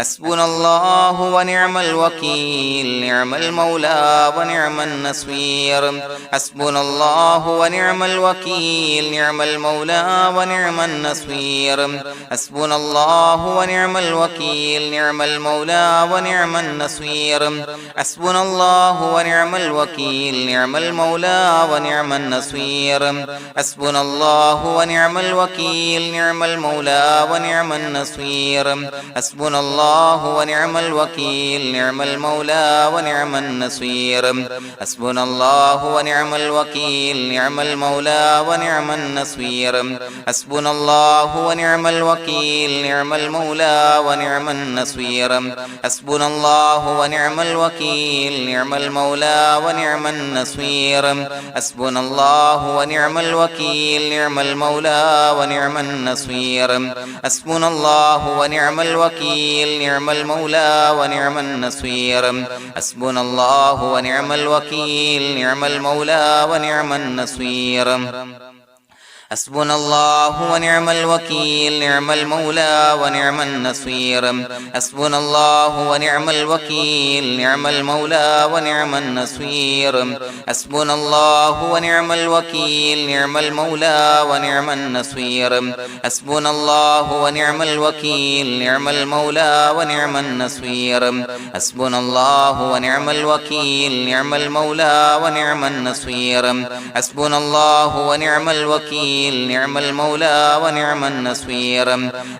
حسبنا الله ونعم الوكيل نعم المولى ونعم النصير حسبنا الله ونعم الوكيل نعم المولى ونعم النصير حسبنا الله ونعم الوكيل نعم المولى ونعم النصير حسبنا الله ونعم الوكيل نعم المولى ونعم النصير حسبنا الله ونعم الوكيل نعم المولى ونعم النصير حسبنا الله ونعم الوكيل نعم المولى ونعم النصير حسبنا الله ونعم الوكيل نعم المولى ونعم النصير حسبنا الله ونعم الوكيل نعم المولى ونعم النصير حسبنا الله ونعم الوكيل نعم المولى ونعم النصير حسبنا الله ونعم الوكيل نعم المولى ونعم النصير حسبنا الله ونعم الوكيل نعم المولى ونعم النصير حسبنا الله ونعم الوكيل نعم المولى ونعم النصير حسبنا الله ونعم الوكيل نعم المولى ونعم النصير حسبنا الله ونعم الوكيل نعم المولى ونعم النصير حسبنا الله ونعم الوكيل نعم المولى ونعم النصير حسبنا الله ونعم الوكيل نعم المولى ونعم النصير حسبنا الله ونعم الوكيل نعم المولى ونعم النصير حسبنا الله ونعم الوكيل نعم المولى ونعم النصير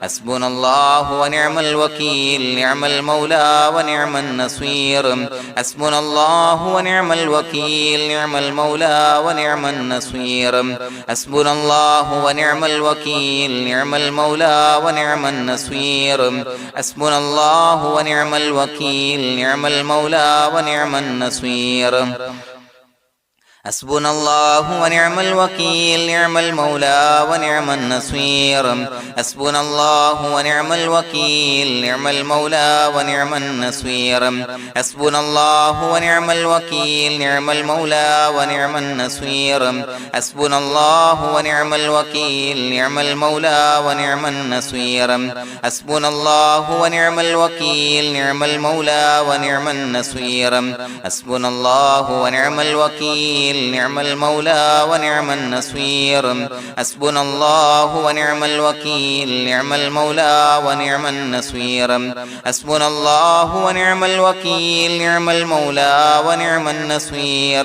حسبنا الله ونعم الوكيل نعم المولى ونعم النصير حسبنا الله ونعم الوكيل نعم المولى ونعم النصير حسبنا الله ونعم الوكيل نعم المولى ونعم النصير حسبنا الله ونعم الوكيل نعم المولى ونعم النصير حسبنا الله ونعم الوكيل نعم المولى ونعم النصير حسبنا الله ونعم الوكيل نعم المولى ونعم النصير حسبنا الله ونعم الوكيل نعم المولى ونعم النصير حسبنا الله ونعم الوكيل نعم المولى ونعم النصير حسبنا الله ونعم الوكيل نعم المولى ونعم النصير حسبنا الله ونعم الوكيل نعم المولى ونعم النصير حسبنا الله ونعم الوكيل نعم المولى ونعم النصير حسبنا الله ونعم الوكيل نعم المولى ونعم النصير حسبنا الله ونعم الوكيل نعم المولى ونعم النصير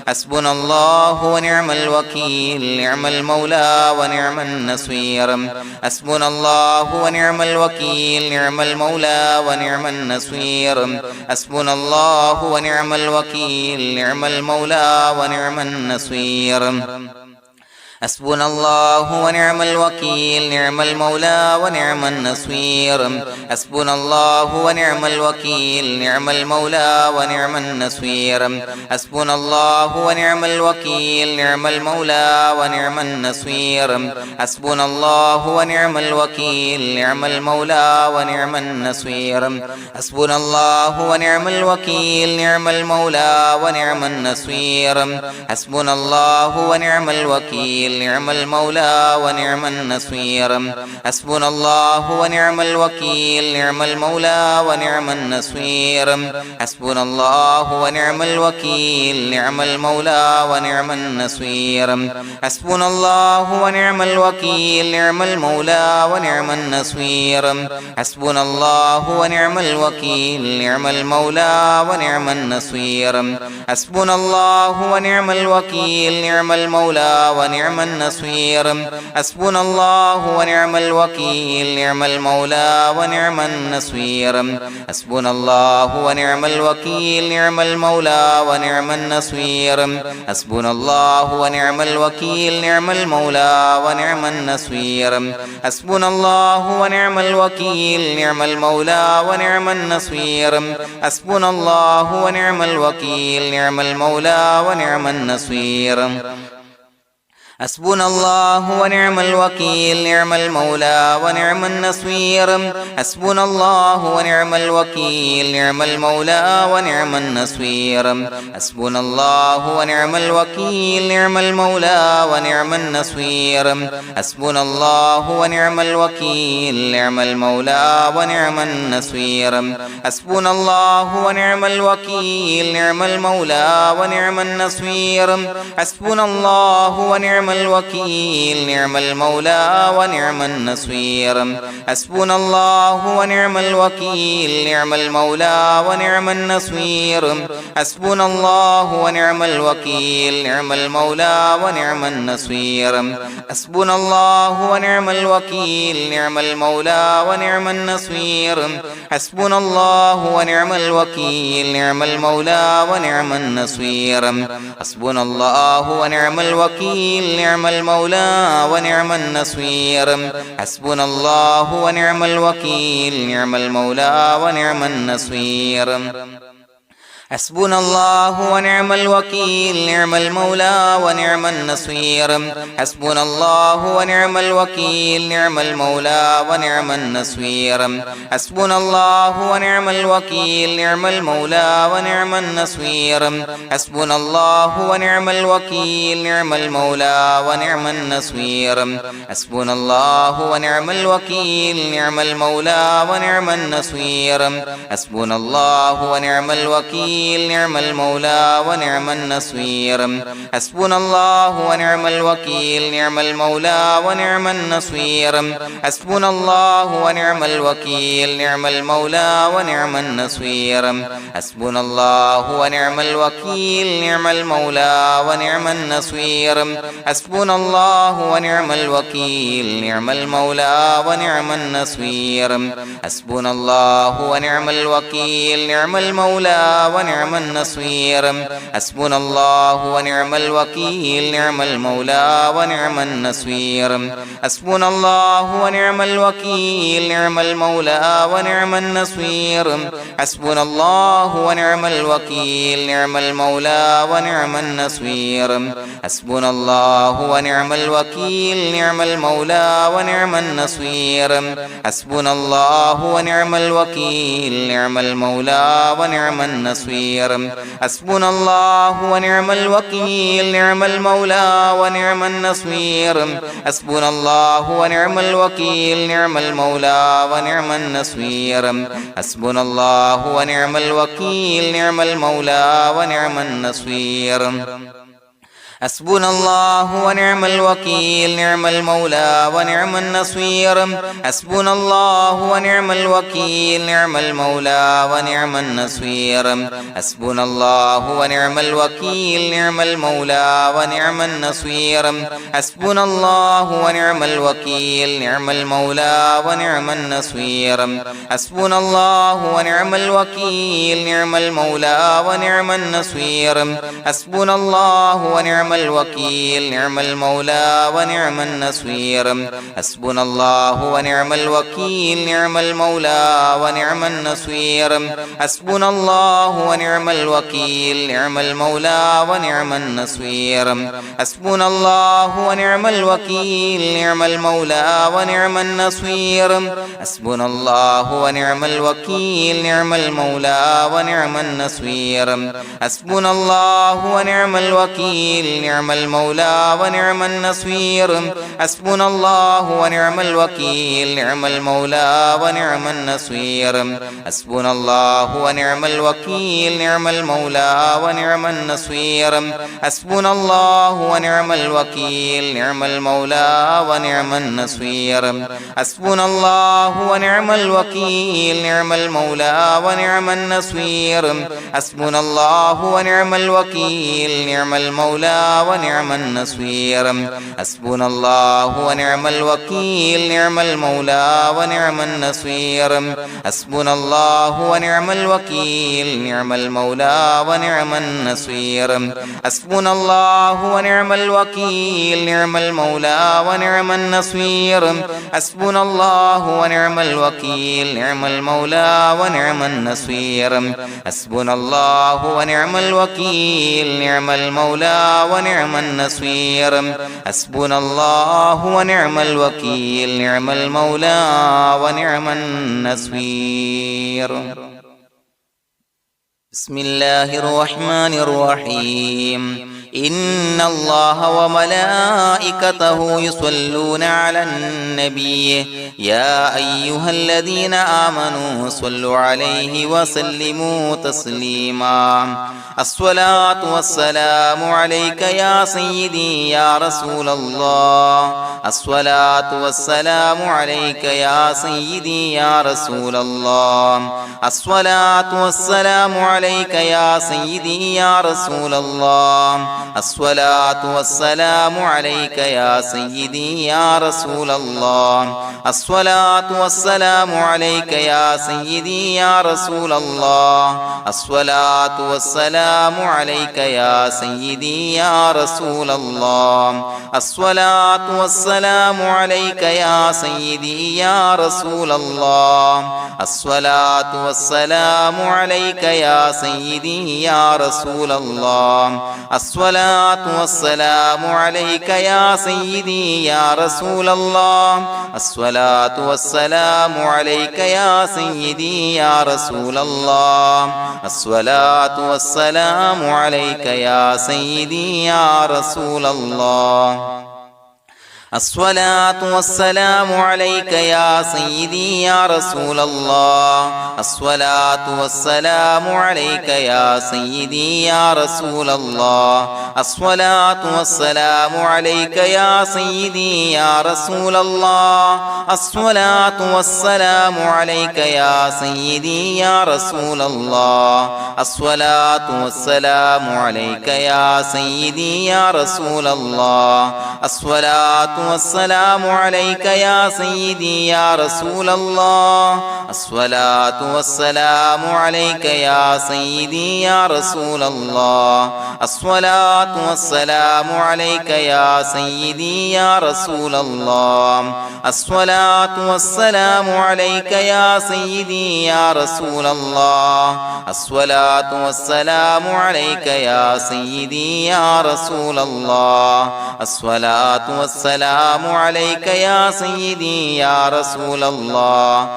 حسبنا الله ونعم الوكيل نعم المولى ونعم النصير حسبنا الله ونعم الوكيل نعم المولى ونعم النصير حسبنا الله ونعم الوكيل نعم المولى ونعم النصير حسبنا الله ونعم الوكيل نعم المولى ونعم النصير حسبنا الله ونعم الوكيل نعم المولى ونعم النصير حسبنا الله ونعم الوكيل نعم المولى ونعم النصير حسبنا الله ونعم الوكيل نعم المولى ونعم النصير حسبنا الله ونعم الوكيل نعم المولى ونعم النصير حسبنا الله ونعم الوكيل نعم المولى ونعم النصير حسبنا الله ونعم الوكيل نعم المولى ونعم النصير حسبنا الله ونعم الوكيل نعم المولى ونعم النصير حسبنا الله ونعم الوكيل نعم المولى ونعم النصير حسبنا الله ونعم الوكيل نعم المولى ونعم النصير حسبنا الله ونعم الوكيل نعم المولى ونعم النصير حسبنا الله ونعم الوكيل نعم المولى ونعم النصير حسبنا الله ونعم الوكيل نعم المولى ونعم النصير حسبنا الله ونعم الوكيل نعم المولى ونعم النصير حسبنا الله ونعم الوكيل نعم المولى ونعم النصير حسبنا الله ونعم الوكيل نعم المولى ونعم النصير حسبنا الله ونعم الوكيل نعم المولى ونعم النصير حسبنا الله ونعم الوكيل نعم المولى ونعم النصير حسبنا الله ونعم الوكيل نعم المولى ونعم النصير حسبنا الله ونعم الوكيل نعم المولى ونعم النصير حسبنا الله ونعم الوكيل نعم المولى ونعم النصير حسبنا الله ونعم الوكيل نعم المولى ونعم النصير حسبنا الله ونعم الوكيل نعم المولى ونعم النصير حسبنا الله ونعم الوكيل نعم المولى ونعم النصير حسبنا الله ونعم الوكيل نعم المولى ونعم النصير حسبنا الله ونعم الوكيل نعم المولى ونعم النصير حسبنا الله ونعم الوكيل نعم المولى ونعم النصير حسبنا الله ونعم الوكيل نعم المولى ونعم النصير حسبنا الله ونعم الوكيل نعم المولى ونعم النصير حسبنا الله ونعم الوكيل نعم المولى ونعم النصير حسبنا الله ونعم الوكيل نعم المولى ونعم النصير حسبنا الله ونعم الوكيل نعم المولى ونعم النصير حسبنا الله ونعم الوكيل نعم المولى ونعم النصير حسبنا الله ونعم الوكيل نعم المولى ونعم النصير حسبنا الله ونعم الوكيل نعم المولى ونعم النصير حسبنا الله ونعم الوكيل نعم المولى ونعم النصير حسبنا الله ونعم الوكيل نعم المولى ونعم النصير حسبنا الله ونعم الوكيل نعم المولى ونعم النصير حسبنا الله ونعم الوكيل نعم المولى ونعم النصير حسبنا الله ونعم الوكيل نعم المولى ونعم النصير حسبنا الله ونعم الوكيل نعم المولى ونعم النصير حسبنا الله ونعم الوكيل نعم المولى ونعم النصير حسبنا الله ونعم الوكيل نعم المولى ونعم النصير حسبنا الله ونعم الوكيل نعم المولى ونعم النصير حسبنا الله ونعم الوكيل نعم المولى ونعم النصير حسبنا الله ونعم الوكيل نعم المولى ونعم النصير حسبنا الله ونعم الوكيل نعم المولى ونعم النصير حسبنا الله ونعم الوكيل نعم المولى ونعم النصير حسبنا الله ونعم الوكيل نعم المولى ونعم النصير حسبنا الله ونعم الوكيل نعم المولى ونعم النصير حسبنا الله ونعم الوكيل نعم المولى ونعم النصير حسبنا الله ونعم الوكيل نعم المولى ونعم النصير حسبنا الله ونعم الوكيل نعم المولى ونعم النصير حسبنا الله ونعم الوكيل نعم المولى ونعم النصير حسبنا الله ونعم الوكيل نعم المولى ونعم النصير حسبنا الله ونعم الوكيل نعم المولى ونعم النصير حسبنا الله ونعم الوكيل نعم المولى ونعم النصير حسبنا الله ونعم الوكيل نعم المولى ونعم النصير حسبنا الله ونعم الوكيل نعم المولى ونعم النصير حسبنا الله ونعم الوكيل نعم المولى ونعم النصير حسبنا الله ونعم الوكيل نعم المولى ونعم النصير حسبنا الله ونعم الوكيل نعم المولى ونعم النصير حسبنا الله ونعم الوكيل نعم المولى ونعم النصير حسبنا الله ونعم الوكيل نعم المولى ونعم النصير حسبنا الله ونعم الوكيل نعم المولى ونعم النصير حسبنا الله ونعم الوكيل نعم المولى ونعم النصير حسبنا الله ونعم الوكيل نعم المولى ونعم النصير حسبنا الله ونعم الوكيل نعم المولى ونعم النصير بسم الله الرحمن الرحيم إن الله وملائكته يصلون على النبي يا أيها الذين آمنوا صلوا عليه وسلموا تسليما الصلاة والسلام عليك يا سيدي يا رسول الله الصلاة والسلام عليك يا سيدي يا رسول الله الصلاة والسلام عليك يا سيدي يا رسول الله الصلاة والسلام عليك يا سيدي يا رسول الله الصلاة والسلام عليك يا سيدي يا رسول الله الصلاة والسلام عليك يا سيدي يا رسول الله الصلاة والسلام عليك يا سيدي يا رسول الله الصلاة والسلام عليك يا سيدي يا رسول الله الصلاة والسلام عليك يا سيدي يا رسول الله الصلاة والسلام عليك يا سيدي يا رسول الله الصلاة والسلام عليك يا سيدي يا رسول الله الصلاة والسلام عليك يا سيدي يا رسول الله الصلاة والسلام عليك يا سيدي يا رسول الله الصلاة والسلام عليك يا سيدي يا رسول الله الصلاة والسلام عليك يا سيدي يا رسول الله الصلاة والسلام عليك يا سيدي يا رسول الله الصلاة والسلام عليك يا سيدي يا رسول الله الصلاة والسلام عليك يا سيدي يا رسول الله الصلاة والسلام عليك يا سيدي يا رسول الله الصلاة والسلام عليك يا سيدي يا رسول الله الصلاة والسلام عليك يا سيدي يا رسول الله الصلاة والسلام عليك يا سيدي يا رسول الله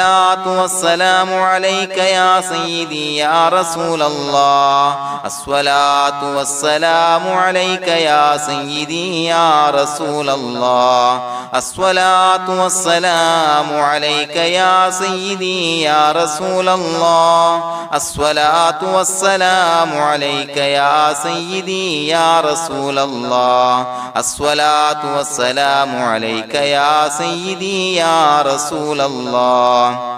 الصلاة والسلام عليك يا سيدي يا رسول الله الصلاة والسلام عليك يا سيدي يا رسول الله الصلاة والسلام عليك يا سيدي يا رسول الله الصلاة والسلام عليك يا سيدي يا رسول الله الصلاة والسلام عليك يا سيدي يا رسول الله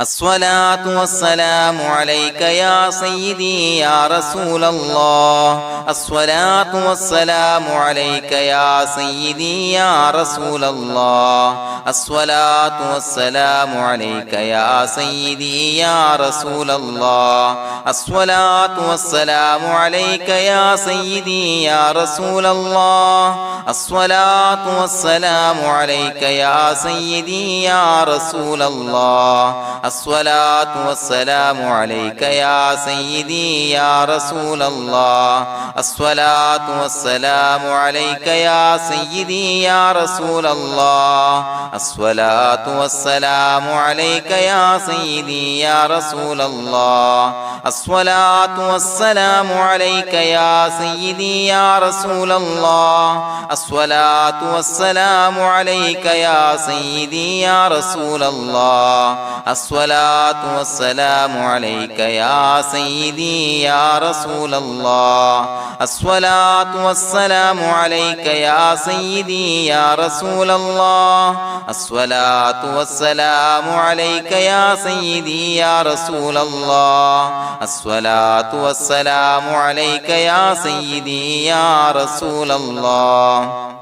الصلاة والسلام عليك يا سيدي يا رسول الله الصلاة والسلام عليك يا سيدي يا رسول الله الصلاة والسلام عليك يا سيدي يا رسول الله الصلاة والسلام عليك يا سيدي يا رسول الله الصلاة والسلام عليك يا سيدي يا رسول الله الصلاة والسلام عليك يا سيدي يا رسول الله الصلاة والسلام عليك يا سيدي يا رسول الله الصلاة والسلام عليك يا سيدي يا رسول الله الصلاة والسلام عليك يا سيدي يا رسول الله الصلاة والسلام عليك يا سيدي يا رسول الله الصلاة والسلام عليك يا سيدي يا رسول الله الصلاة والسلام عليك يا سيدي يا رسول الله الصلاة والسلام عليك يا سيدي يا رسول الله الصلاة والسلام عليك يا سيدي يا رسول الله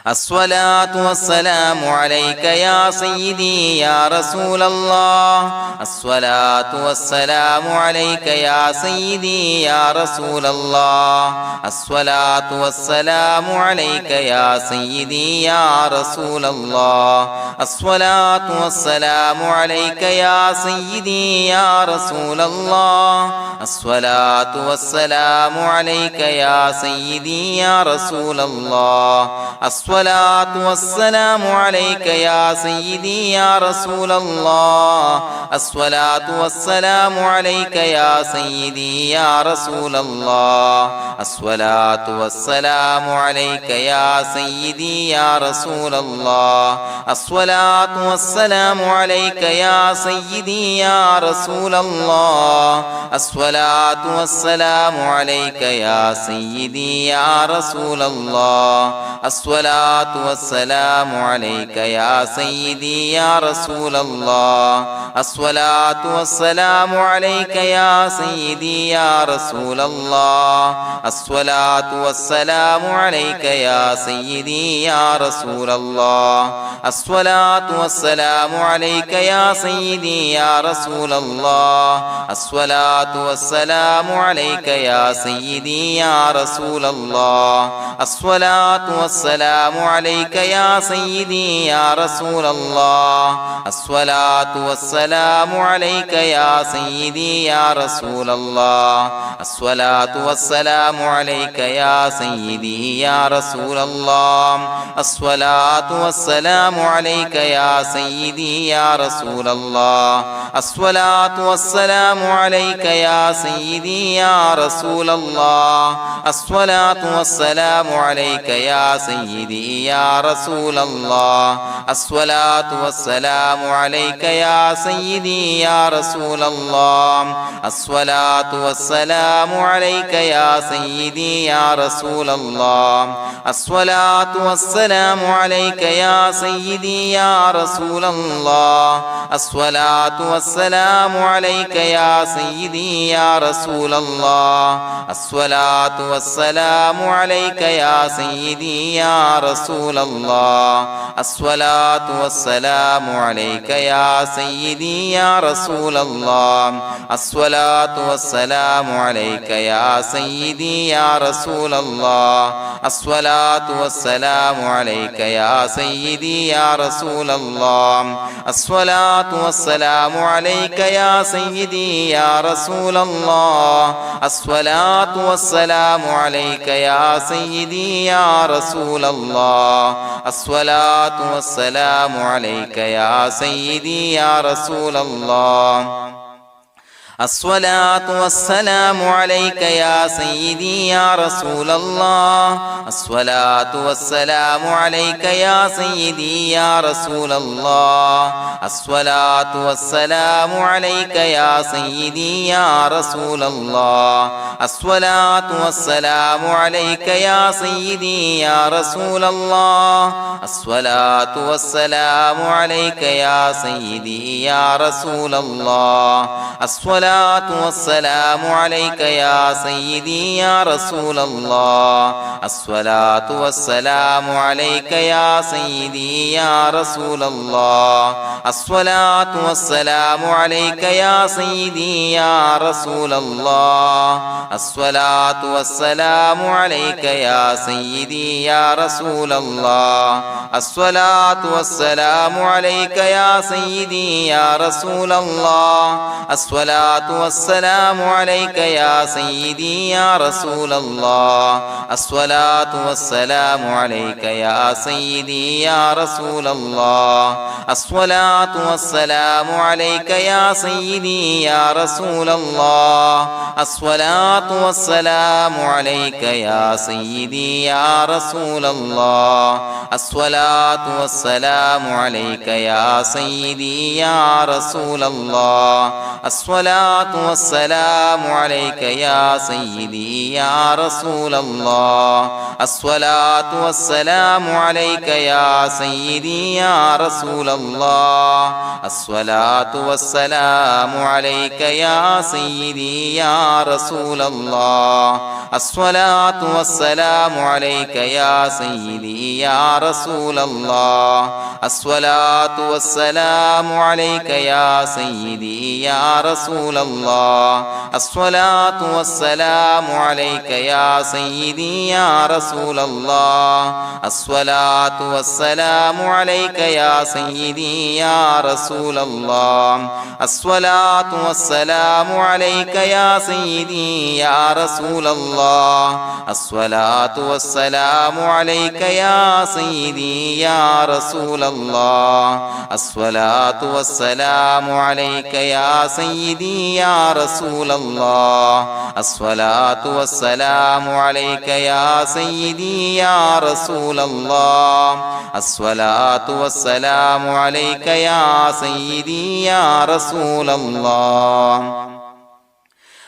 الصلاة والسلام عليك يا سيدي يا رسول الله الصلاة والسلام عليك يا سيدي يا رسول الله الصلاة والسلام عليك يا سيدي يا رسول الله الصلاة والسلام عليك يا سيدي يا رسول الله الصلاة والسلام عليك يا سيدي يا رسول الله الصلاة والسلام عليك يا سيدي يا رسول الله الصلاة والسلام عليك يا سيدي يا رسول الله الصلاة والسلام عليك يا سيدي يا رسول الله الصلاة والسلام عليك يا سيدي يا رسول الله الصلاة والسلام عليك يا سيدي يا رسول الله الصلاة والسلام عليك يا سيدي يا رسول الله الصلاة والسلام عليك يا سيدي يا رسول الله الصلاة والسلام عليك يا سيدي يا رسول الله الصلاة والسلام عليك يا سيدي يا رسول الله الصلاة والسلام عليك يا سيدي يا رسول الله الصلاة والسلام عليك يا سيدي يا رسول الله الصلاة والسلام عليك يا سيدي يا رسول الله الصلاة والسلام عليك يا سيدي يا رسول الله الصلاة والسلام عليك يا سيدي يا رسول الله الصلاة والسلام عليك يا سيدي يا رسول الله الصلاة والسلام عليك يا سيدي يا رسول الله الصلاة والسلام عليك يا سيدي يا رسول الله الصلاة والسلام عليك يا سيدي يا رسول الله الصلاة والسلام عليك يا سيدي يا رسول الله الصلاة والسلام عليك يا سيدي يا رسول الله الصلاة والسلام عليك يا سيدي يا رسول الله الصلاة والسلام عليك يا سيدي يا رسول الله الصلاة والسلام عليك يا سيدي يا رسول الله الصلاة والسلام عليك يا سيدي يا رسول الله الصلاة والسلام عليك يا سيدي يا رسول الله الصلاة والسلام عليك يا سيدي يا رسول الله الصلاة والسلام عليك يا سيدي يا رسول الله الصلاة والسلام عليك يا سيدي يا رسول الله الصلاة والسلام عليك يا سيدي يا رسول الله الصلاة والسلام عليك يا سيدي يا رسول الله الصلاة والسلام عليك يا سيدي يا رسول الله الصلاة والسلام عليك يا سيدي يا رسول الله الصلاة والسلام عليك يا سيدي يا رسول الله الصلاة والسلام عليك يا سيدي يا رسول الله الصلاة والسلام عليك يا سيدي يا رسول الله الصلاة والسلام عليك يا سيدي يا رسول الله الصلاة والسلام عليك يا سيدي يا رسول الله الصلاة والسلام عليك يا سيدي يا رسول الله الصلاة والسلام عليك يا سيدي يا رسول الله الصلاة والسلام عليك يا سيدي يا رسول الله الصلاة والسلام عليك يا سيدي يا رسول الله الصلاة والسلام عليك يا سيدي يا رسول الله الصلاة الصلاة والسلام عليك يا سيدي يا رسول الله الصلاة والسلام عليك يا سيدي يا رسول الله الصلاة والسلام عليك يا سيدي يا رسول الله الصلاة والسلام عليك يا سيدي يا رسول الله الصلاة والسلام عليك يا سيدي يا رسول الله الصلاة والسلام عليك يا سيدي يا رسول الله الصلاة والسلام عليك يا سيدي يا رسول الله الصلاة والسلام عليك يا سيدي يا رسول الله الصلاة والسلام عليك يا سيدي يا رسول الله الصلاة والسلام عليك يا سيدي يا رسول الله الصلاة والسلام عليك يا سيدي يا رسول الله الصلاة والسلام عليك يا سيدي يا رسول الله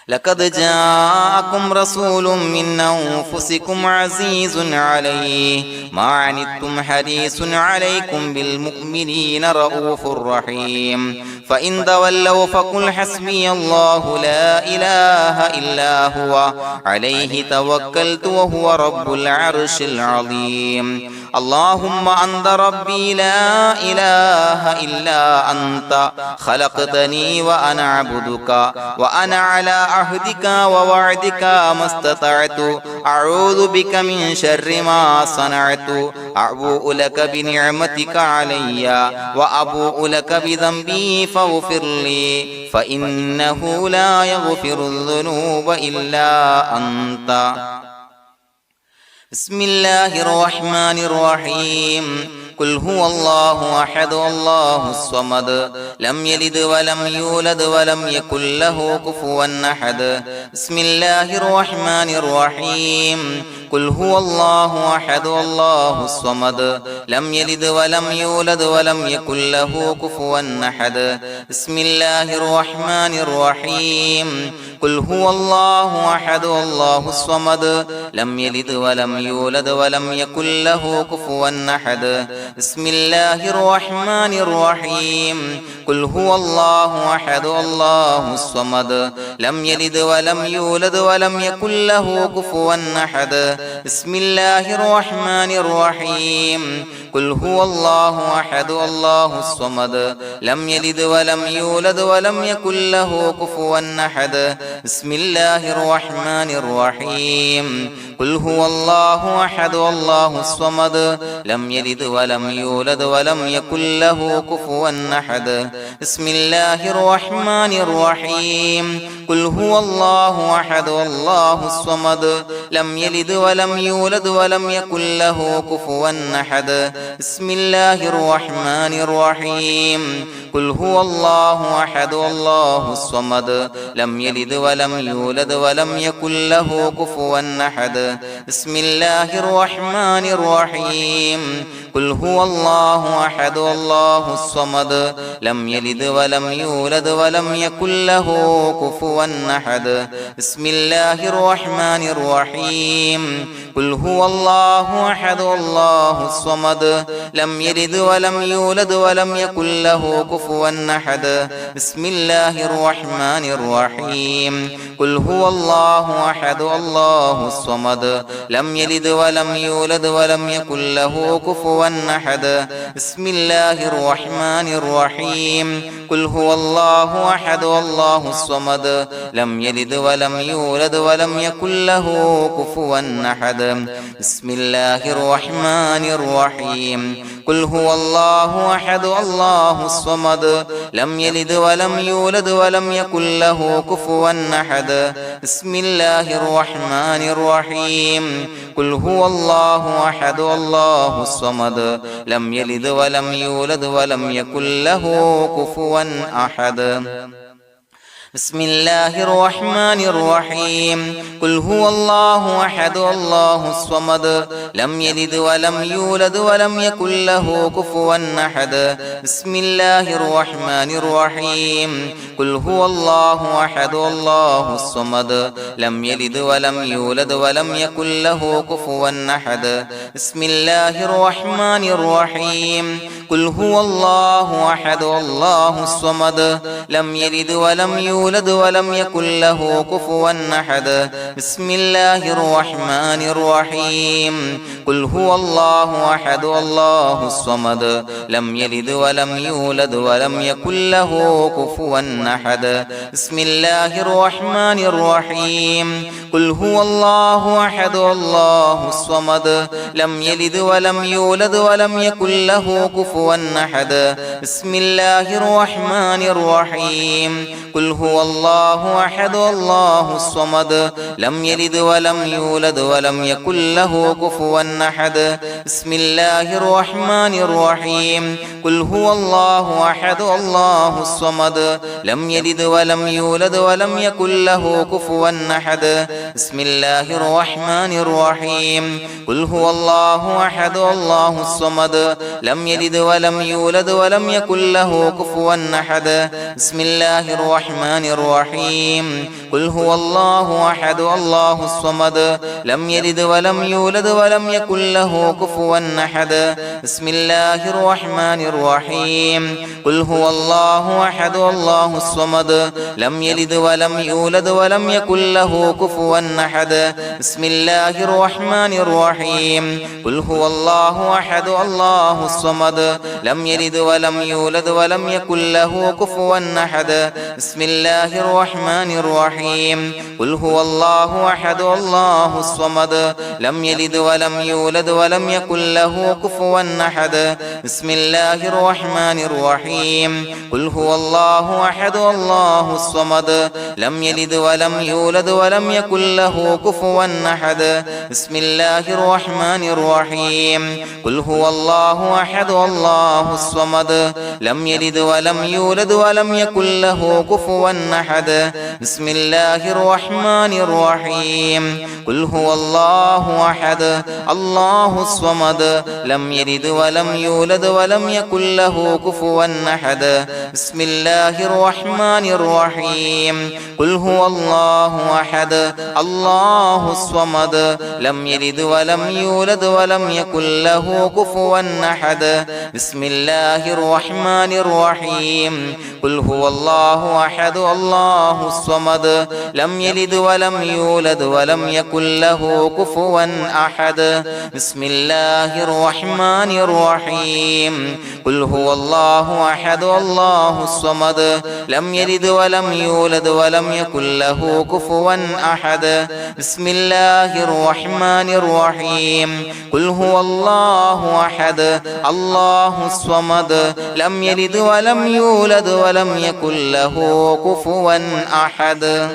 لقد جاءكم رسول من أنفسكم عزيز عليه ما عنتم حريص عليكم بالمؤمنين رؤوف رحيم فإن تولوا فقل حسبي الله لا إله إلا هو عليه توكلت وهو رب العرش العظيم اللهم أنت ربي لا إله إلا أنت خلقتني وأنا عبدك وأنا على عهدك ووعدك ما استطعت أعوذ بك من شر ما صنعت أبوء لك بنعمتك علي وأبوء لك بذنبي فاغفر لي فإنه لا يغفر الذنوب إلا أنت بسم الله الرحمن الرحيم قل هو الله أحد الله الصمد لم يلد ولم يولد ولم يكن له كفوا أحد بسم الله الرحمن الرحيم قل هو الله أحد الله الصمد لم يلد ولم يولد ولم يكن له كفوا أحد بسم الله الرحمن الرحيم قل هو الله أحد الله الصمد لم يلد ولم يولد ولم يكن له كفوا أحد بسم الله الرحمن الرحيم قل هو الله أحد الله الصمد لم يلد ولم يولد ولم يكن له كفوا أحد بسم الله الرحمن الرحيم قل هو الله أحد الله الصمد لم يلد ولم يولد ولم يكن له كفوا أحد بسم الله الرحمن الرحيم قل هو الله أحد الله الصمد لم يلد ولم يولد ولم يكن له كفوا أحد بسم الله الرحمن الرحيم قل هو الله أحد الله الصمد لم يلد ولم يولد ولم يكن له كفوا أحد بسم الله الرحمن الرحيم قل هو الله أحد الله الصمد لم يلد ولم يولد ولم يكن له كفوا أحد بسم الله الرحمن الرحيم قل هو الله أحد الله الصمد لم يلد ولم يولد ولم يكن له كفوا أحد بسم الله الرحمن الرحيم قل هو الله أحد الله الصمد لم يلد ولم يولد ولم يكن له كفوا أحد بسم الله الرحمن الرحيم قل هو الله أحد الله الصمد لم يلد ولم يولد ولم يكن له كفوا أحد بسم الله الرحمن الرحيم قل هو الله أحد الله الصمد لم يلد ولم يولد ولم يكن له كفوا أحد بسم الله الرحمن الرحيم قل هو الله أحد الله الصمد لم يلد ولم يولد ولم يكن له كفوا أحد بسم الله الرحمن الرحيم قل هو الله أحد الله الصمد لم يلد ولم يولد ولم يكن له كفوا أحد بسم الله الرحمن الرحيم قل هو الله أحد الله الصمد لم يلد ولم يولد ولم يكن له كفوا أحد بسم الله الرحمن الرحيم قل هو الله أحد الله الصمد لم يلد ولم يولد ولم يكن له كفوا أحد بسم الله الرحمن الرحيم قل هو الله أحد الله الصمد لم يلد ولم يولد ولم يكن له كفوا أحد بسم الله الرحمن الرحيم قل هو الله أحد الله الصمد لم يلد ولم يولد ولم يكن له كفوا أحد بسم الله الرحمن الرحيم قل هو الله أحد الله الصمد لم يلد ولم يولد ولم يكن له كفوا أحد بسم الله الرحمن الرحيم قل هو الله أحد الله الصمد لم يلد ولم يولد ولم يكن له كفوا أحد بسم الله الرحمن الرحيم قل هو الله أحد الله الصمد لم يلد ولم يولد ولم يكن له كفوا أحد بسم الله الرحمن الرحيم قل هو الله أحد الله الصمد لم يلد ولم يولد ولم يكن له كفوا أحد بسم الله الرحمن الرحيم قل هو الله أحد الله الصمد لم يلد ولم يولد ولم يكن له كفوا أحد بسم الله الرحمن الرحيم قل هو الله أحد الله الصمد لم يلد ولم يولد ولم يكن له كفوا أحد بسم الله الرحمن الرحيم قل هو الله أحد الله الصمد لم يلد ولم يولد ولم يكن له كفوا أحد بسم الله الرحمن الرحيم قل هو الله أحد الله الصمد لم يلد ولم يولد ولم يكن له كفوا أحد بسم الله الرحمن الرحيم قل هو الله أحد الله الصمد لم يلد ولم يولد ولم يكن له كفوا أحد بسم الله الرحمن الرحيم قل هو الله أحد الله الصمد لم يلد ولم يولد ولم يكن له كفوا أحد بسم الله الرحمن الرحيم قل هو الله أحد الله الصمد لم يلد ولم يولد ولم يكن له كفوا أحد بسم الله الرحمن الرحيم قل هو الله أحد الله الصمد لم يلد ولم يولد ولم يكن له كفوا أحد بسم الله الرحمن الرحيم قل هو الله أحد الله الصمد لم يلد ولم يولد ولم يكن له كفوا أحد بسم الله الرحمن الرحيم قل هو الله أحد الله الصمد لم يلد ولم يولد ولم يكن له كفوا أحد بسم الله الرحمن الرحيم قل هو الله أحد الله الصمد لم يلد ولم يولد ولم يكن له كفوا أحد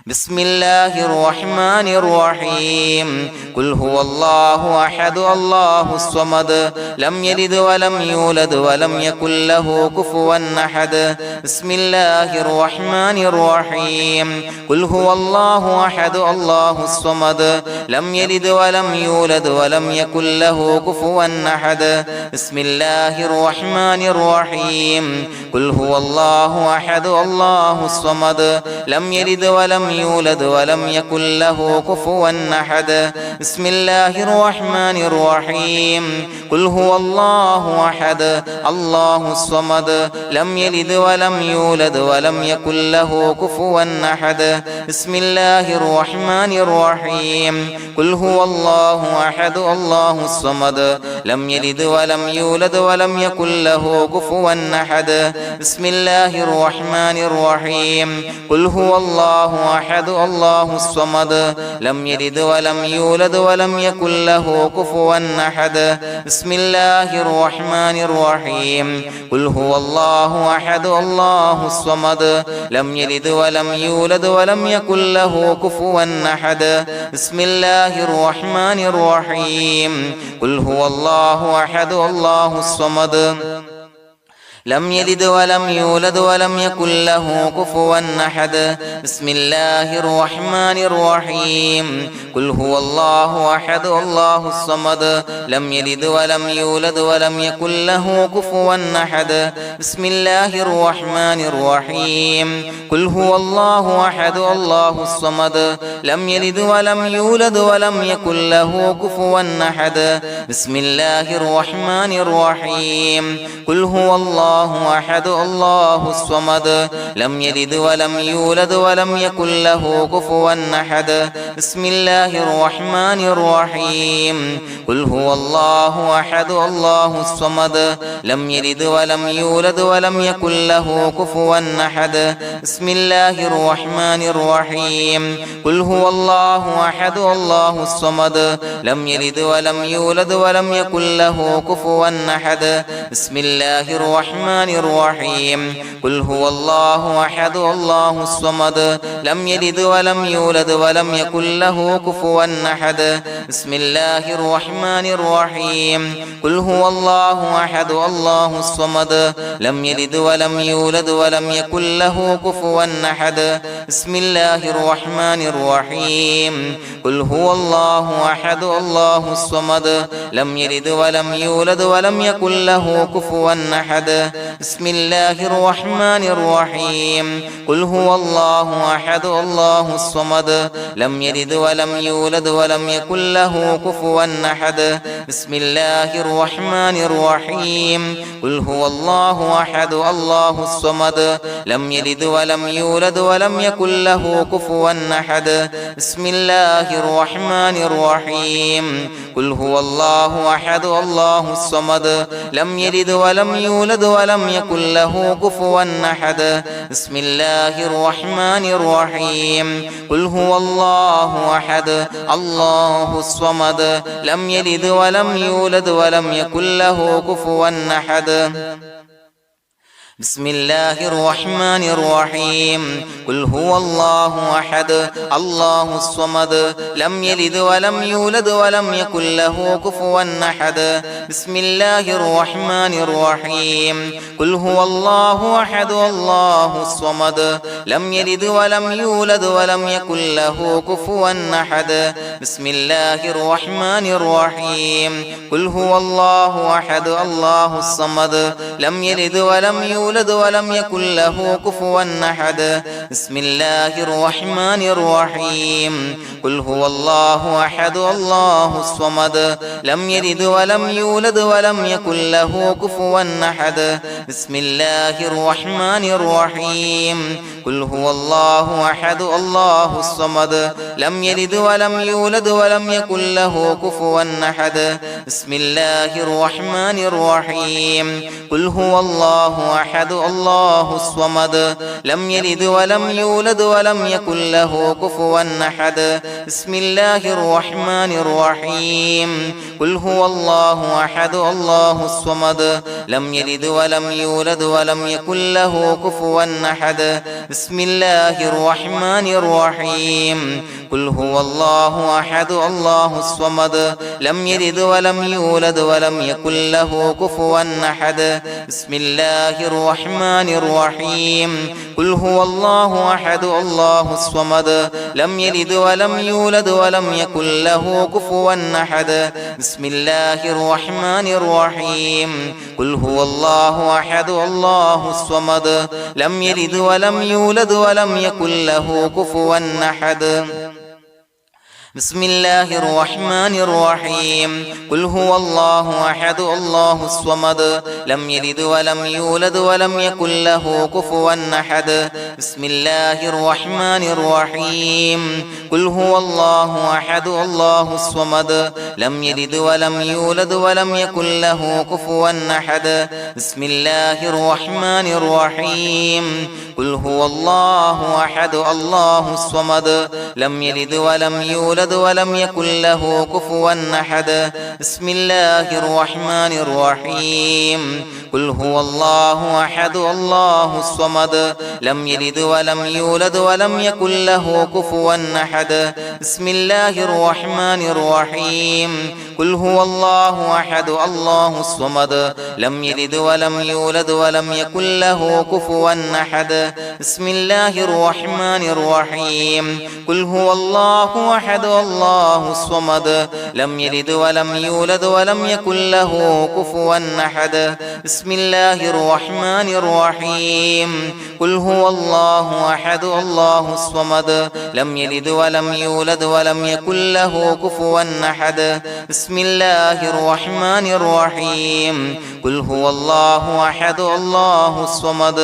بسم الله الرحمن الرحيم قل هو الله أحد الله الصمد لم يلد ولم يولد ولم يكن له كفوا أحد بسم الله الرحمن الرحيم قل هو الله أحد الله الصمد لم يلد ولم يولد ولم يكن له كفوا أحد بسم الله الرحمن الرحيم قل هو الله أحد الله الصمد لم يلد ولم يولد ولم يكن له كفوا أحد بسم الله الرحمن الرحيم قل هو الله أحد الله الصمد لم يلد ولم يولد ولم يكن له كفوا أحد بسم الله الرحمن الرحيم قل هو الله أحد الله الصمد لم يلد ولم يولد ولم يكن له كفوا أحد بسم الله الرحمن الرحيم قل هو الله أحد الله الصمد لم يلد ولم يولد ولم يكن له كفوا أحد بسم الله الرحمن الرحيم قل هو الله أحد الله الصمد لم يلد ولم يولد ولم يكن له كفوا أحد بسم الله الرحمن الرحيم قل هو الله أحد الله الصمد لم يلد ولم يولد ولم يكن له كفوا أحد بسم الله الرحمن الرحيم قل هو الله أحد الله الصمد لم يلد ولم يولد ولم يكن له كفوا أحد بسم الله الرحمن الرحيم قل هو الله أحد الله الصمد لم يلد ولم يولد ولم يكن له كفوا أحد بسم الله الرحمن الرحيم قل هو الله أحد الله الصمد لم يلد ولم يولد ولم يكن له كفوا أحد بسم الله الرحمن الرحيم قل هو الله أحد الله الصمد لم يلد ولم يولد ولم يكن له كفوا أحد بسم الله الرحمن الرحيم قل هو الله أحد الله الصمد لم يلد ولم يولد ولم يكن له كفوا أحد بسم الله الرحمن الرحيم قل هو الله أحد الله الصمد لم يلد ولم يولد ولم يكن له كفوا أحد بسم الله الرحمن الرحيم قل هو الله أحد الله الصمد لم يلد ولم يولد ولم يكن له كفوا أحد بسم الله الرحمن الرحيم قل هو الله أحد الله الصمد لم يلد ولم يولد ولم يكن له كفوا أحد بسم الله الرحمن الرحيم قل هو الله أحد الله الصمد لم يلد ولم يولد ولم يكن له كفوا أحد بسم الله الرحمن الرحيم قل هو الله أحد الله الصمد لم يلد ولم يولد ولم يكن له كفوا أحد بسم الله الرحمن الرحيم قل هو الله أحد الله الصمد لم يلد ولم يولد ولم يكن له كفوا أحد بسم الله الرحمن الرحيم قل هو الله أحد الله الصمد لم يلد ولم يولد ولم يكن له كفوا أحد بسم الله الرحمن الرحيم قل هو الله أحد الله الصمد لم يلد ولم يولد ولم يكن له كفوا أحد بسم الله الرحمن الرحيم قل هو الله أحد الله الصمد لم يلد ولم يولد ولم يكن له كفوا أحد بسم الله الرحمن الرحيم قل هو الله أحد الله الصمد لم يلد ولم يولد ولم يكن له كفوا أحد بسم الله الرحمن الرحيم قل هو الله أحد الله الصمد لم يلد ولم يولد ولم يكن له كفوا أحد بسم الله الرحمن الرحيم قل هو الله أحد الله الصمد لم يلد ولم يولد ولم يكن له كفوا أحد بسم الله الرحمن الرحيم قل هو الله أحد الله الصمد لم يلد ولم يولد ولم يكن له كفوا أحد بسم الله الرحمن الرحيم قل هو الله أحد الله الصمد لم يلد ولم يولد ولم يكن له كفوا أحد بسم الله الرحمن الرحيم قل هو الله أحد الله الصمد لم يلد ولم يولد ولم يكن له كفوا أحد بسم الله الرحمن الرحيم قل هو الله أحد الله الصمد لم يلد ولم يولد ولم يكن له كفوا أحد بسم الله الرحمن الرحيم قل هو الله أحد الله الصمد لم يلد ولم يولد ولم يكن له كفوا أحد بسم الله الرحمن الرحيم قل هو الله أحد الله الصمد لم يلد ولم يولد ولم يكن له كفوا أحد بسم الله الرحمن الرحيم قل هو الله أحد الله الصمد لم يلد ولم يولد ولم يكن له كفوا أحد بسم الله الرحمن الرحيم قل هو الله أحد الله الصمد لم يلد ولم يولد يولد ولم يكن له كفوا أحد بسم الله الرحمن الرحيم قل هو الله أحد الله الصمد لم يلد ولم يولد ولم يكن له كفوا أحد بسم الله الرحمن الرحيم قل هو الله أحد الله الصمد لم يلد ولم يولد ولم يكن له كفوا أحد بسم الله الرحمن الرحيم قل هو الله أحد الله الصمد لم يلد ولم يولد ولم يكن له كفوا أحد بسم الله الرحمن الرحيم قل هو الله أحد الله الصمد لم يلد ولم يولد ولم يكن له كفوا أحد بسم الله الرحمن الرحيم قل هو الله أحد الله الصمد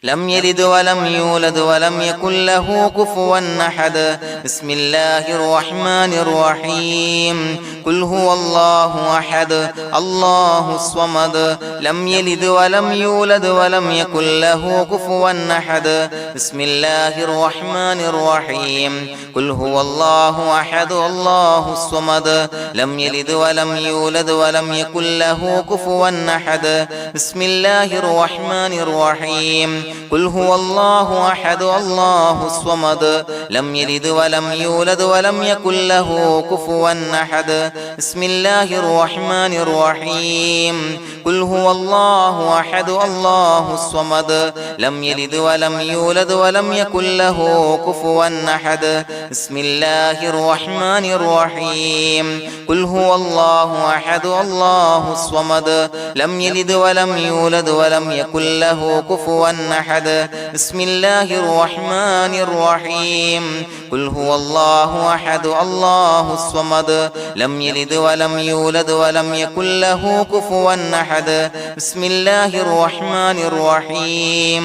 لم يلد ولم يولد ولم يكن له كفوا أحد بسم الله الرحمن الرحيم قل هو الله أحد الله الصمد لم يلد ولم يولد ولم يكن له كفوا أحد بسم الله الرحمن الرحيم قل هو الله أحد الله الصمد لم يلد ولم يولد ولم يكن له كفوا أحد بسم الله الرحمن الرحيم قل هو الله أحد الله الصمد لم يلد ولم يولد ولم يكن له كفوا أحد بسم الله الرحمن الرحيم قل هو الله أحد الله الصمد لم يلد ولم يولد ولم يكن له كفوا أحد بسم الله الرحمن الرحيم قل هو الله أحد الله الصمد لم يلد ولم يولد ولم يكن له كفوا أحد بسم الله الرحمن الرحيم قل هو الله أحد الله الصمد لم يلد ولم يولد ولم يكن له كفوا أحد بسم الله الرحمن الرحيم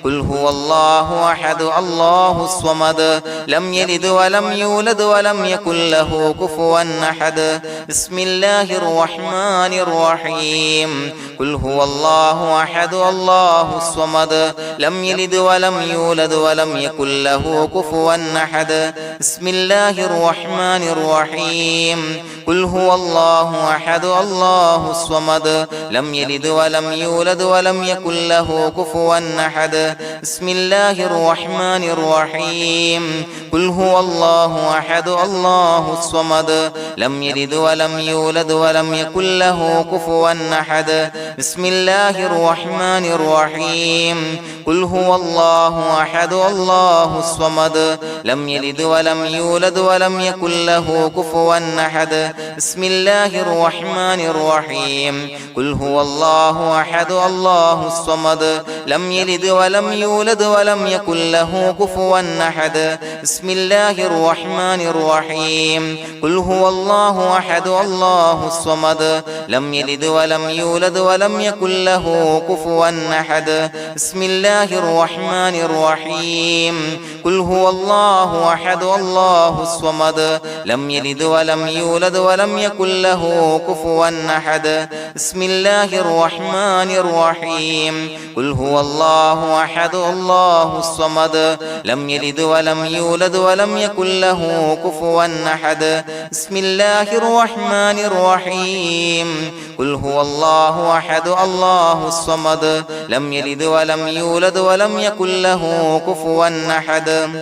قل هو الله أحد الله الصمد لم يلد ولم يولد ولم يكن له كفوا أحد بسم الله الرحمن الرحيم قل هو الله أحد الله الصمد لم يلد ولم يولد ولم يكن له كفوا أحد بسم الله الرحمن الرحيم قل هو الله أحد الله الصمد لم يلد ولم يولد ولم يكن له كفوا أحد بسم الله الرحمن الرحيم قل هو الله أحد الله الصمد لم يلد ولم يولد ولم يكن له كفوا أحد بسم الله الرحمن الرحيم قل هو الله أحد الله الصمد لم يلد ولم يولد ولم يكن له كفوا أحد بسم الله الرحمن الرحيم قل هو الله أحد الله الصمد لم يلد ولم يولد ولم يكن له كفوا أحد بسم الله الرحمن الرحيم قل هو الله أحد الله الصمد لم يلد ولم يولد ولم يكن له كفوا أحد بسم الله الرحمن الرحيم قل هو الله أحد الله الصمد لم يلد ولم يولد ولم يكن له كفوا أحد بسم الله الرحمن الرحيم قل هو الله أحد الله الصمد لم يلد ولم يولد ولم يكن له كفوا أحد بسم الله الرحمن الرحيم قل هو الله أحد الله الصمد لم يلد ولم يولد ولم يكن له كفوا أحد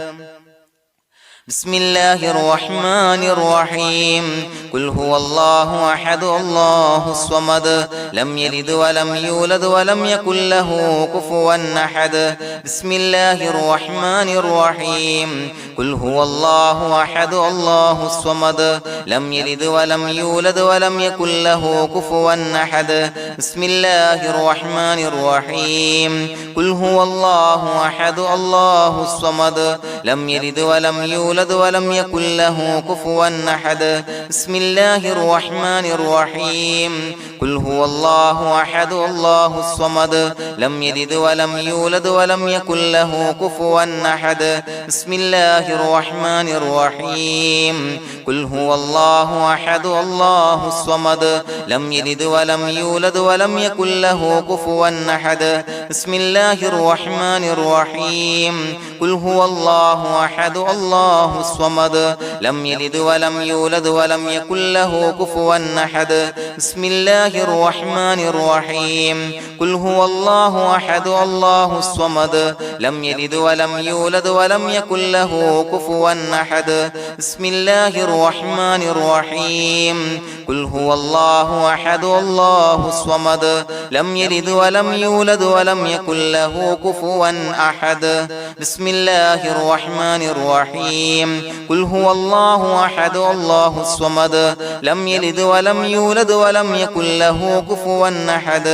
بسم الله الرحمن الرحيم قل هو الله أحد الله الصمد لم يلد ولم يولد ولم يكن له كفوا أحد بسم الله الرحمن الرحيم قل هو الله أحد الله الصمد لم يلد ولم يولد ولم يكن له كفوا أحد بسم الله الرحمن الرحيم قل هو الله أحد الله الصمد لم يلد ولم يولد ولم يكن له كفوا أحد بسم الله الرحمن الرحيم قل هو الله أحد الله الصمد لم يلد ولم يولد ولم يكن له كفوا أحد بسم الله الرحمن الرحيم قل هو الله أحد الله الصمد لم يلد ولم يولد ولم يكن له كفوا أحد بسم الله الرحمن الرحيم قل هو الله أحد الله الصمد لم يلد ولم يولد ولم يكن له كفوا أحد بسم الله الرحمن الرحيم قل هو الله أحد الله الصمد لم يلد ولم يولد ولم يكن له كفوا أحد بسم الله الرحمن الرحيم قل هو الله أحد الله الصمد لم يلد ولم يولد ولم يكن له كفوا أحد بسم الله الرحمن الرحيم قل هو الله أحد الله الصمد لم يلد ولم يولد ولم يكن له كفوا أحد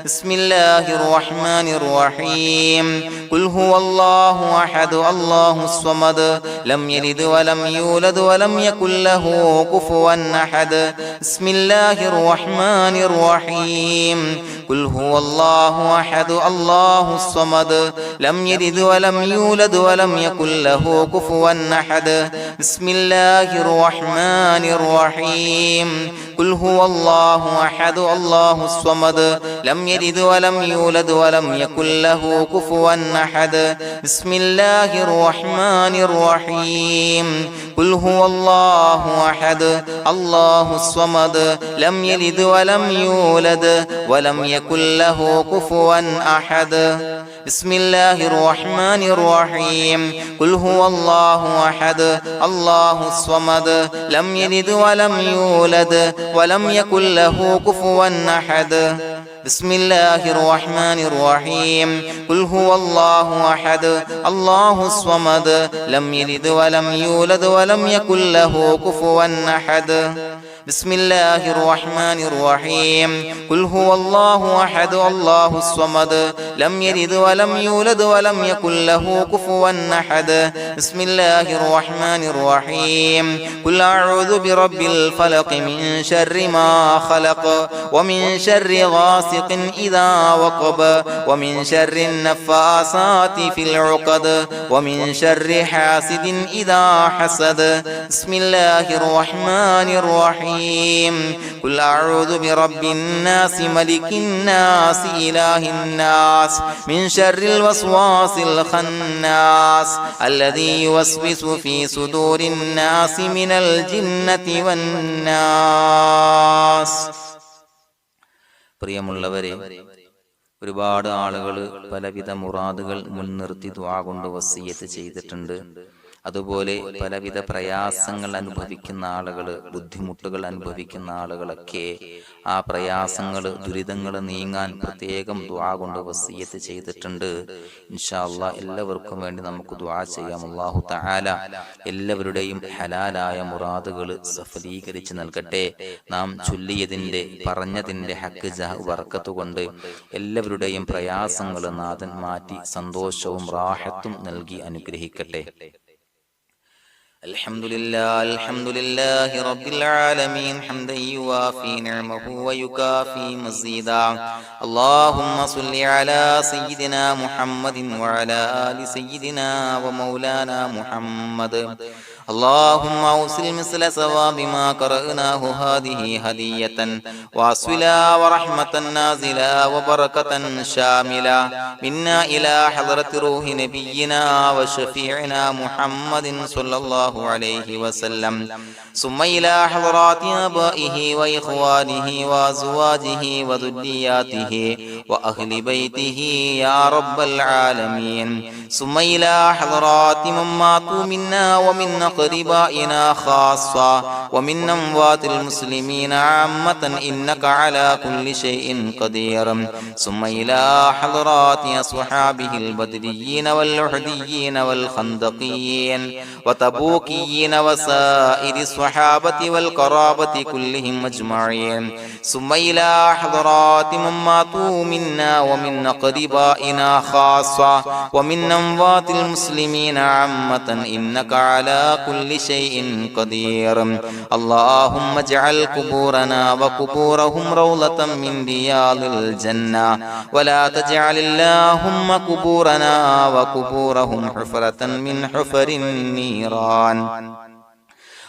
بسم الله الرحمن الرحيم قل هو الله أحد الله الصمد لم يلد ولم يولد ولم يكن له كفوا أحد بسم الله الرحمن الرحيم قل هو الله أحد الله الصمد لم يلد ولم يولد ولم يكن له كفوا أحد بسم الله الرحمن الرحيم قل هو الله أحد الله الصمد لم يلد ولم يولد ولم يكن له كفوا أحد بسم الله الرحمن الرحيم قل هو الله أحد الله الصمد لم يلد ولم يولد ولم يكن له كفوا أحد بسم الله الرحمن الرحيم قل هو الله أحد الله الصمد لم يلد ولم يولد ولم يكن له كفوا أحد بسم الله الرحمن الرحيم قل هو الله أحد الله الصمد لم يلد ولم يولد ولم يكن له كفوا أحد بسم الله الرحمن الرحيم قل هو الله أحد الله الصمد لم يلد ولم يولد ولم يكن له كفوا أحد بسم الله الرحمن الرحيم قل أعوذ برب الفلق من شر ما خلق ومن شر غاسق إذا وقب ومن شر النفاثات في العقد ومن شر حاسد إذا حسد بسم الله الرحمن الرحيم قل أعوذ برب الناس ملك الناس إله الناس من شر الوسواس الخناس الذي يوسوس في صدور الناس من الجنة والناس. പ്രിയമുള്ളവരെ, ഒരുപാട് ആളുകൾ പലവിധ മുറാദുകൾ മുൻനിർത്തി ദുആ കൊണ്ട് വസിയ്യത്ത് ചെയ്തിട്ടുണ്ട്. അതുപോലെ പലവിധ പ്രയാസങ്ങൾ അനുഭവിക്കുന്ന ആളുകൾ, ബുദ്ധിമുട്ടുകൾ അനുഭവിക്കുന്ന ആളുകളൊക്കെ ആ പ്രയാസങ്ങൾ, ദുരിതങ്ങൾ നീങ്ങാൻ പ്രത്യേകം ദുആ കൊണ്ട് വസിയ്യത്ത് ചെയ്തിട്ടുണ്ട്. ഇൻഷാ അല്ലാഹ് എല്ലാവർക്കും വേണ്ടി നമുക്ക് ദുആ ചെയ്യാം. അല്ലാഹു തആല എല്ലാവരുടെയും ഹലാലായ മുറാദുകൾ സഫലീകരിച്ച് നൽകട്ടെ. നാം ചൊല്ലിയതിന്റെ, പറഞ്ഞതിന്റെ ഹക്ക് ജാഹ് ബർക്കത്ത് കൊണ്ട് എല്ലാവരുടെയും പ്രയാസങ്ങൾ നാഥൻ മാറ്റി സന്തോഷവും റാഹത്തും നൽകി അനുഗ്രഹിക്കട്ടെ. الحمد لله رب العالمين حمدا يوافي نعمه ويكافي مزيدا. اللهم صل على سيدنا محمد وعلى آل سيدنا ومولانا محمد. اللهم أوصل مثل ثواب ما قرأناه هذه هدية واصلا ورحمة نازلا وبركة شاملة منا إلى حضرة روح نبينا وشفيعنا محمد صلى الله عليه وسلم، ثم إلى حضرات آبائه وإخوانه وأزواجه وذرياته وأهل بيته يا رب العالمين، ثم إلى حضرات من ماتوا منا ومن أقربائنا خاصة ومن أموات المسلمين عامة إنك على كل شيء قدير، ثم إلى حضرات أصحابه البدريين والأحديين والخندقيين وتبوكيين وسائر الصحابة والقرابة كلهم أجمعين، ثم إلى حضرات من ماتوا منا ومن أقربائنا خاصة ومن أموات المسلمين عامة إنك على كل شيء قدير. اللهم اجعل قبورنا وقبورهم روضة من رياض الجنة، ولا تجعل اللهم قبورنا وقبورهم حفرة من حفر النيران.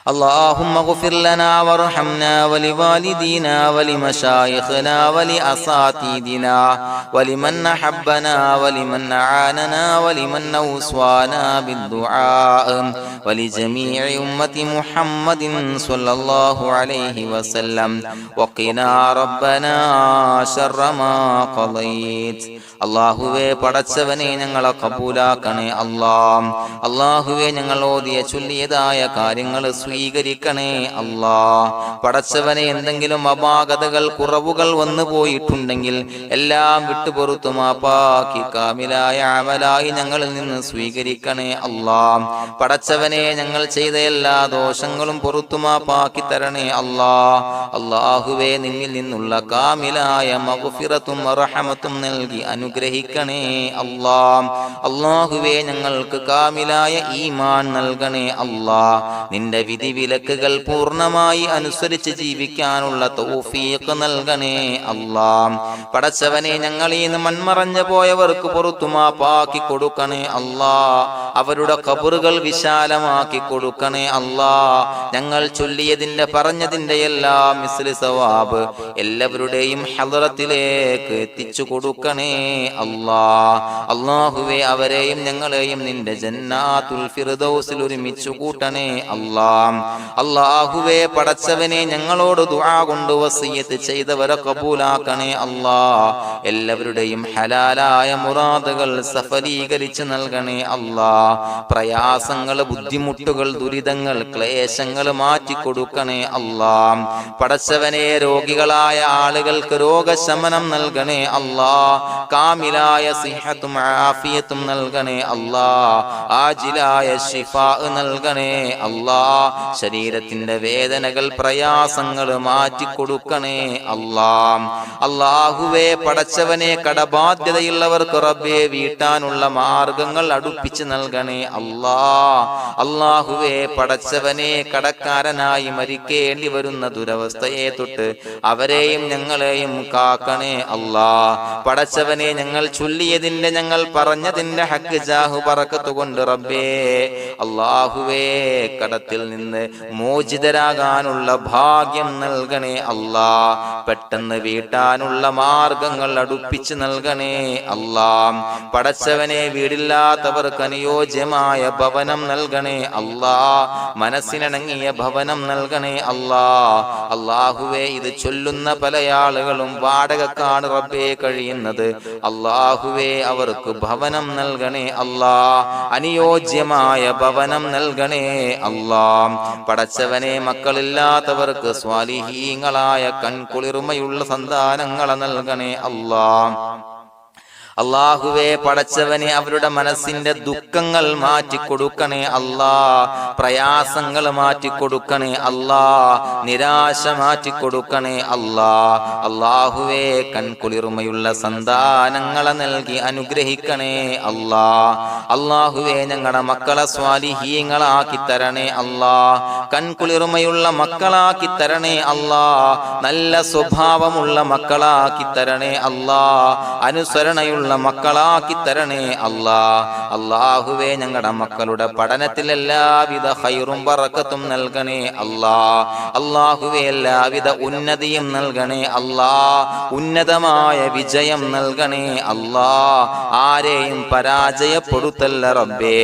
اللهم اغفر لنا وارحمنا ولوالدينا ولمشايخنا ولأساتذتنا ولمن أحبنا ولمن أعاننا ولمن أوصانا بالدعاء ولجميع أمة محمد صلى الله عليه وسلم وقنا ربنا شر ما قضيت. അള്ളാഹുവേ പടച്ചവനെ ഞങ്ങളെ കബൂലാക്കണേ അല്ലാഹ്. അള്ളാഹുവേ ഞങ്ങൾ ഓതിയ ചൊല്ലിയതായ കാര്യങ്ങൾ സ്വീകരിക്കണേ അല്ലാഹ്. പടച്ചവനെ എന്തെങ്കിലും അപാകതകൾ കുറവുകൾ വന്നു പോയിട്ടുണ്ടെങ്കിൽ എല്ലാം വിട്ടുപുറത്തു മാപ്പാക്കി കാമിലായ അമലായി ഞങ്ങളിൽ നിന്ന് സ്വീകരിക്കണേ അല്ലാഹ്. പടച്ചവനെ ഞങ്ങൾ ചെയ്ത എല്ലാ ദോഷങ്ങളും പുറത്തു മാപ്പാക്കി തരണേ അല്ലാഹ്. അള്ളാഹുവേ നിന്നിൽ നിന്നുള്ള കാമിലായ മഗ്ഫിറത്തും റഹ്മത്തും നൽകി അനുഗ്രഹിക്കണേ അല്ലാഹ്. അല്ലാഹുവേ ഞങ്ങൾക്ക് കാമിലായ ഈമാൻ നൽകണേ അല്ലാഹ്. നിന്റെ വിധിവിലക്കുകൾ പൂർണ്ണമായി അനുസരിച്ച് ജീവിക്കാനുള്ള തൗഫീഖ് നൽകണേ അല്ലാഹ്. പടച്ചവനെ ഞങ്ങളിൽ നിന്ന് മൺമറഞ്ഞു പോയവർക്ക് പുറത്തു മാപ്പാക്കി കൊടുക്കണേ അല്ലാഹ്. അവരുടെ ഖബറുകൾ വിശാലമാക്കി കൊടുക്കണേ അല്ലാഹ്. ഞങ്ങൾ ചൊല്ലിയതിന്റെ പറഞ്ഞതിന്റെ എല്ലാം മിസ്ലി സവാബ് എല്ലാവരുടെയും ഹളറത്തിലേക്ക് എത്തിച്ചു കൊടുക്കണേ അല്ലാഹ്. അല്ലാഹുവേ അവരെയും ഞങ്ങളെയും നിന്റെ ജന്നാത്തുൽ ഫിർദൗസിൽ ഒരുമിച്ചു കൂട്ടണേ അല്ലാഹ്. അല്ലാഹുവേ പടച്ചവനെ ഞങ്ങളോട് ദുആ കൊണ്ട് വസിയത്ത് ചെയ്തവരെ കബൂലാക്കണേ അല്ലാഹ്. എല്ലാവരുടെയും ഹലാലായ മുറാദുകൾ സഫലീകരിച്ച് നൽകണേ അല്ലാഹ്. പ്രയാസങ്ങൾ, ബുദ്ധിമുട്ടുകൾ, ദുരിതങ്ങൾ, ക്ലേശങ്ങൾ മാറ്റിക്കൊടുക്കണേ അല്ലാഹ്. പടച്ചവനെ രോഗികളായ ആളുകൾക്ക് രോഗശമനം നൽകണേ അല്ലാഹ്. കാമിലായ സിഹത്തും ആഫിയത്തും നൽകണേ അല്ലാഹ്. ആജിലായ ശിഫാ നൽകണേ അല്ലാഹ്. ശരീരത്തിന്റെ വേദനകൾ, പ്രയാസങ്ങൾ മാറ്റിക്കൊടുക്കണേ അല്ലാഹ്. അല്ലാഹുവേ പടച്ചവനെ കടബാധ്യതയുള്ളവർക്ക് റബ്ബേ വീട്ടാനുള്ള മാർഗങ്ങൾ അടുപ്പിച്ച് നൽകണേ അല്ലാഹ്. അല്ലാഹുവേ പടച്ചവനെ കടക്കാരനായി മരിക്കേണ്ടി വരുന്ന ദുരവസ്ഥയെ തൊട്ട് അവരെയും ഞങ്ങളെയും കാക്കണേ അല്ലാഹ്. പടച്ചവനെ ഞങ്ങൾ ചൊല്ലിയതിന്റെ, ഞങ്ങൾ പറഞ്ഞതിന്റെ ഹക്ക് ജാഹു ബറക്കത്ത് കൊണ്ട് റബ്ബേ അല്ലാഹുവേ കടത്തിൽ നിന്ന് മോചിതരാകാനുള്ള ഭാഗ്യം നൽകണേ അല്ലാഹ്. പെട്ടെന്ന് വീട്ടാനുള്ള മാർഗങ്ങൾ അടുപ്പിച്ച് നൽകണേ അല്ലാഹ്. പടച്ചവനെ വീടില്ലാത്തവർക്ക് അനുയോജ്യമായ ഭവനം നൽകണേ അല്ലാഹ്. മനസ്സിനിണങ്ങിയ ഭവനം നൽകണേ അല്ലാഹ്. അല്ലാഹുവേ ഇത് ചൊല്ലുന്ന പല ആളുകളും വാടകക്കാണ് റബ്ബേ കഴിയുന്നത്. അല്ലാഹുവേ അവർക്ക് ഭവനം നൽകണേ അല്ലാഹ്. അനുയോജ്യമായ ഭവനം നൽകണേ അല്ലാഹ്. പടച്ചവനെ മക്കളില്ലാത്തവർക്ക് സ്വാലിഹീങ്ങളായ കൺകുളിർമയുള്ള സന്താനങ്ങളെ നൽകണേ അല്ലാഹ്. അല്ലാഹുവേ പടച്ചവനെ അവരുടെ മനസ്സിന്റെ ദുഃഖങ്ങൾ മാറ്റിക്കൊടുക്കണേ അല്ലാഹ്. പ്രയാസങ്ങൾ മാറ്റിക്കൊടുക്കണേ അല്ലാഹ്. നിരാശ മാറ്റിക്കൊടുക്കണേ അല്ലാഹ്. അല്ലാഹുവേ കൺകുളിർമയുള്ള സന്താനങ്ങളെ നൽകി അനുഗ്രഹിക്കണേ അല്ലാഹ്. അല്ലാഹുവേ ഞങ്ങളുടെ മക്കളെ സ്വാലിഹീങ്ങളാക്കി തരണേ അല്ലാഹ്. കൺകുളിർമയുള്ള മക്കളാക്കി തരണേ അല്ലാഹ്. നല്ല സ്വഭാവമുള്ള മക്കളാക്കി തരണേ അല്ലാഹ്. അനുസരണയുള്ള മക്കളാക്കി തരണേ അല്ലാഹ്. അല്ലാഹുവേ ഞങ്ങളുടെ മക്കളുടെ പഠനത്തിൽ എല്ലാവിധ ഖൈറും ബറക്കത്തും നൽകണേ അല്ലാഹ്. അല്ലാഹുവേ എല്ലാവിധ ഉന്നതിയും നൽകണേ അല്ലാഹ്. ഉന്നതമായ വിജയം നൽകണേ അല്ലാഹ്. ആരെയും പരാജയപ്പെടുത്തല്ല റബ്ബേ.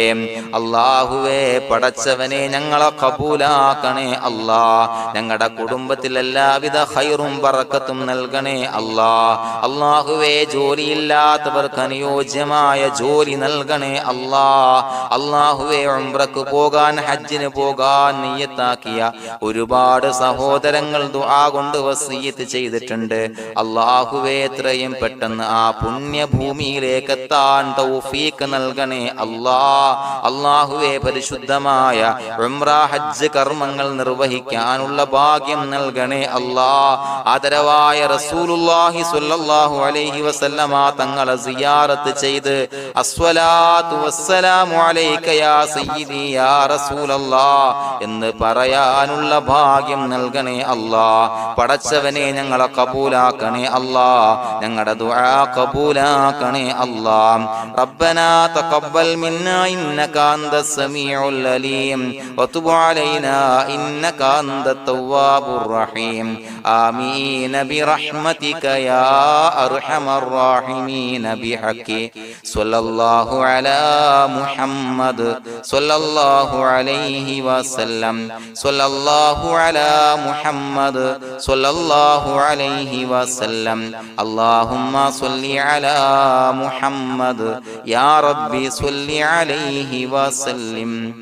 അല്ലാഹുവേ പടച്ചവനെ ഞങ്ങളെ കബൂലാക്കണേ അല്ലാഹ്. ഞങ്ങളുടെ കുടുംബത്തിൽ എല്ലാവിധ ഖൈറും ബറക്കത്തും നൽകണേ അല്ലാഹ്. അല്ലാഹുവേ ജോലിയില്ലാത്ത അനുയോജ്യമായ ജോലി നൽകണേ അല്ലാഹ്. അല്ലാഹുവേ ഉംറക്ക് പോകാൻ, ഹജ്ജിന് പോകാൻ നിയ്യത്താക്കിയ ഒരുപാട് സഹോദരങ്ങൾ ദുആ കൊണ്ട് വസിയത്ത് ചെയ്തിട്ടുണ്ട്. അല്ലാഹുവേ എത്രയും പെട്ടെന്ന് ആ പുണ്യഭൂമിയിലേക്ക് എത്താൻ തൗഫീഖ് നൽകണേ അല്ലാഹ്. അല്ലാഹുവേ പരിശുദ്ധമായ ഉംറ ഹജ്ജ് കർമ്മങ്ങൾ നിർവഹിക്കാനുള്ള ഭാഗ്യം നൽകണേ അല്ലാഹ്. ആദരവായ റസൂലുള്ളാഹി സ്വല്ലല്ലാഹു അലൈഹി വസല്ലമ തങ്ങളെ സിയാറത്ത് ചെയ്ത് അസ്സലാത്തു വസ്സലാമു അലൈക യാ സയ്യിദി യാ റസൂലല്ലാഹ് എന്ന് പറയാനുള്ള ഭാഗ്യം നൽകണേ അല്ലാഹ്. പടച്ചവനെ ഞങ്ങളെ കബൂലാക്കണേ അല്ലാഹ്. ഞങ്ങളുടെ ദുആ കബൂലാക്കണേ അല്ലാഹ്. റബ്ബനാ തഖബ്ബൽ മിന്നാ ഇന്നക അന്തസ് സമീഉൽ അലീം വതുബ് അലൈനാ علينا إنك أنت التواب الرحيم آمين برحمتك يا أرحم الراحمين بحق صلى الله على محمد صلى الله عليه وسلم صلى الله على محمد صلى الله عليه وسلم اللهم صل على محمد يا ربي صل عليه وسلم